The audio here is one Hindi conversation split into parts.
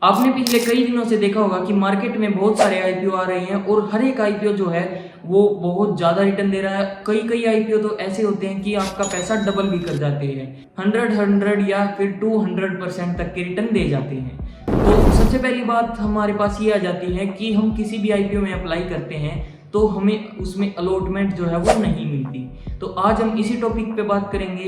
आपने पिछले कई दिनों से देखा होगा कि मार्केट में बहुत सारे आईपीओ आ रहे हैं और हर एक आईपीओ जो है वो बहुत ज्यादा रिटर्न दे रहा है। कई आईपीओ तो ऐसे होते हैं कि आपका पैसा डबल भी कर जाते हैं, 100 या फिर 200% तक के रिटर्न दे जाते हैं। तो सबसे पहली बात हमारे पास ये आ जाती है कि हम किसी भी आईपीओ में अप्लाई करते हैं तो हमें उसमें अलॉटमेंट जो है वो नहीं मिलती। तो आज हम इसी टॉपिक पे बात करेंगे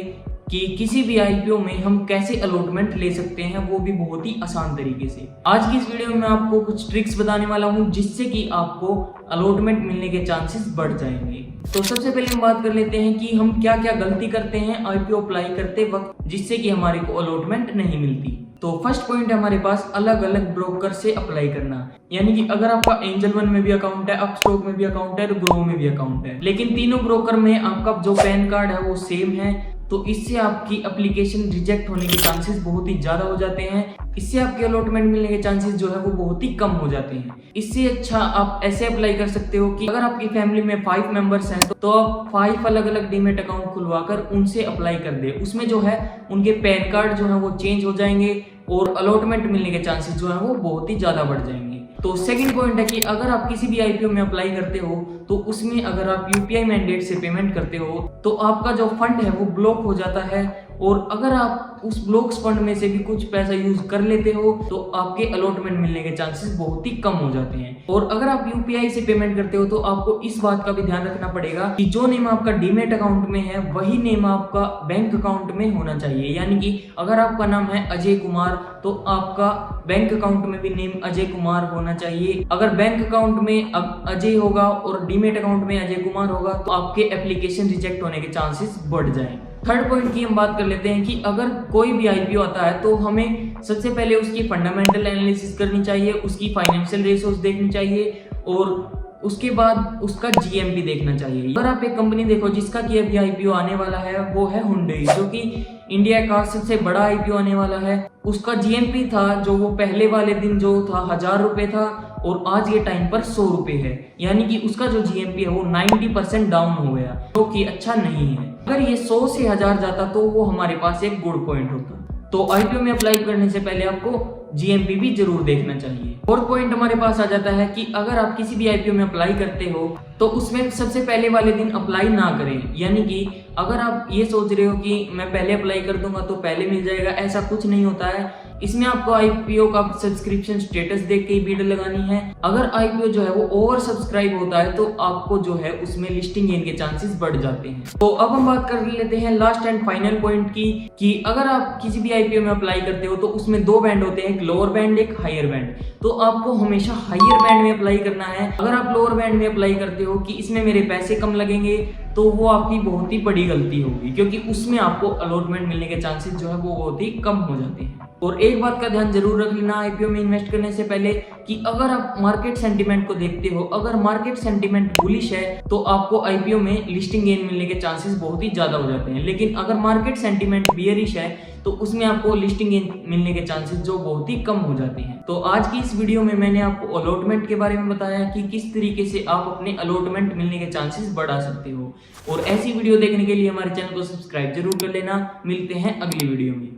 कि किसी भी आईपीओ में हम कैसे अलॉटमेंट ले सकते हैं, वो भी बहुत ही आसान तरीके से। आज की इस वीडियो में मैं आपको कुछ ट्रिक्स बताने वाला हूं जिससे कि आपको अलॉटमेंट मिलने के चांसेस बढ़ जाएंगे। तो सबसे पहले हम बात कर लेते हैं कि हम क्या क्या गलती करते हैं आईपीओ अप्लाई करते वक्त जिससे कि हमारे को अलॉटमेंट नहीं मिलती। तो फर्स्ट पॉइंट है हमारे पास अलग अलग ब्रोकर से अप्लाई करना। यानी कि अगर आपका एंजल वन में भी अकाउंट है, अपस्टॉक में भी अकाउंट है और ग्रो में भी अकाउंट है, लेकिन तीनों ब्रोकर में आपका जो पैन कार्ड है वो सेम है, तो इससे आपकी एप्लीकेशन रिजेक्ट होने के चांसेस बहुत ही ज्यादा हो जाते हैं। इससे आपके अलॉटमेंट मिलने के चांसेस जो है वो बहुत ही कम हो जाते हैं। इससे अच्छा आप ऐसे अप्लाई कर सकते हो कि अगर आपकी फैमिली में 5 मेंबर्स हैं तो आप 5 अलग अलग डीमेट अकाउंट खुलवाकर उनसे अप्लाई कर दे। उसमें जो है उनके पैन कार्ड जो है वो चेंज हो जाएंगे और अलॉटमेंट मिलने के चांसेस जो है वो बहुत ही ज्यादा बढ़ जाएंगे। तो सेकंड पॉइंट है कि अगर आप किसी भी आईपीओ में अप्लाई करते हो तो उसमें अगर आप यूपीआई मैंडेट से पेमेंट करते हो तो आपका जो फंड है वो ब्लॉक हो जाता है, और अगर आप उस ब्लॉक फंड में से भी कुछ पैसा यूज कर लेते हो तो आपके अलॉटमेंट मिलने के चांसेस बहुत ही कम हो जाते हैं। और अगर आप यूपीआई से पेमेंट करते हो तो आपको इस बात का भी ध्यान रखना पड़ेगा कि जो नेम आपका डीमेट अकाउंट में है वही नेम आपका बैंक अकाउंट में होना चाहिए। यानी कि अगर आपका नाम है अजय कुमार तो आपका बैंक अकाउंट में भी नेम अजय कुमार होना चाहिए। अगर बैंक अकाउंट में अजय होगा और डीमेट अकाउंट में अजय कुमार होगा तो आपके एप्लीकेशन रिजेक्ट होने के चांसेस बढ़ जाएं। थर्ड पॉइंट की हम बात कर लेते हैं कि अगर कोई भी आईपीओ आता है तो हमें सबसे पहले उसकी फंडामेंटल एनालिसिस करनी चाहिए, उसकी फाइनेंशियल रेशियोज देखनी चाहिए और उसके बाद उसका जीएमपी देखना चाहिए। अगर आप एक कंपनी देखो जिसका कि अभी आईपीओ आने वाला है वो है हुंडई, जो कि इंडिया का सबसे बड़ा आईपीओ आने वाला है। उसका जीएमपी था जो वो पहले वाले दिन जो था 1000 रुपए था और आज के टाइम पर 100 रुपए है। यानी कि उसका जो जीएमपी है वो 90% डाउन हो गया, जो कि अच्छा नहीं है। अगर ये 100 से 1000 जाता तो वो हमारे पास एक गुड पॉइंट होता। तो आईपीओ में अप्लाई करने से पहले आपको जीएमपी भी जरूर देखना चाहिए। फोर्थ पॉइंट हमारे पास आ जाता है कि अगर आप किसी भी आईपीओ में अप्लाई करते हो तो उसमें सबसे पहले वाले दिन अप्लाई ना करें। यानी कि अगर आप ये सोच रहे हो कि मैं पहले अप्लाई कर दूंगा तो पहले मिल जाएगा, ऐसा कुछ नहीं होता है। इसमें आपको आईपीओ का सब्सक्रिप्शन स्टेटस देख के ही बिड लगानी है। अगर आईपीओ जो है वो ओवर सब्सक्राइब होता है तो आपको जो है उसमें लिस्टिंग गेन के चांसेस बढ़ जाते हैं। तो अब हम बात कर लेते हैं लास्ट एंड फाइनल पॉइंट की कि अगर आप किसी भी आईपीओ में अप्लाई करते हो तो उसमें 2 बैंड होते हैं, एक लोअर बैंड एक हायर बैंड। तो आपको हमेशा हायर बैंड में अप्लाई करना है। अगर आप लोअर बैंड में अप्लाई करते हो कि इसमें मेरे पैसे कम लगेंगे तो वो आपकी बहुत ही बड़ी गलती होगी, क्योंकि उसमें आपको अलॉटमेंट मिलने के चांसेस जो है वो बहुत ही कम हो जाते हैं। और एक बात का ध्यान जरूर रख लेना आईपीओ में इन्वेस्ट करने से पहले कि अगर आप मार्केट सेंटीमेंट को देखते हो, अगर मार्केट सेंटीमेंट बुलिश है तो आपको आईपीओ में लिस्टिंग गेन मिलने के चांसेस बहुत ही ज्यादा हो जाते हैं। लेकिन अगर मार्केट सेंटीमेंट बियरिश है तो उसमें आपको लिस्टिंग गेन मिलने के चांसेस जो बहुत ही कम हो जाते हैं। तो आज की इस वीडियो में मैंने आपको अलॉटमेंट के बारे में बताया कि किस तरीके से आप अपने अलॉटमेंट मिलने के चांसेस बढ़ा सकते हो। और ऐसी वीडियो देखने के लिए हमारे चैनल को सब्सक्राइब जरूर कर लेना। मिलते हैं अगली वीडियो में।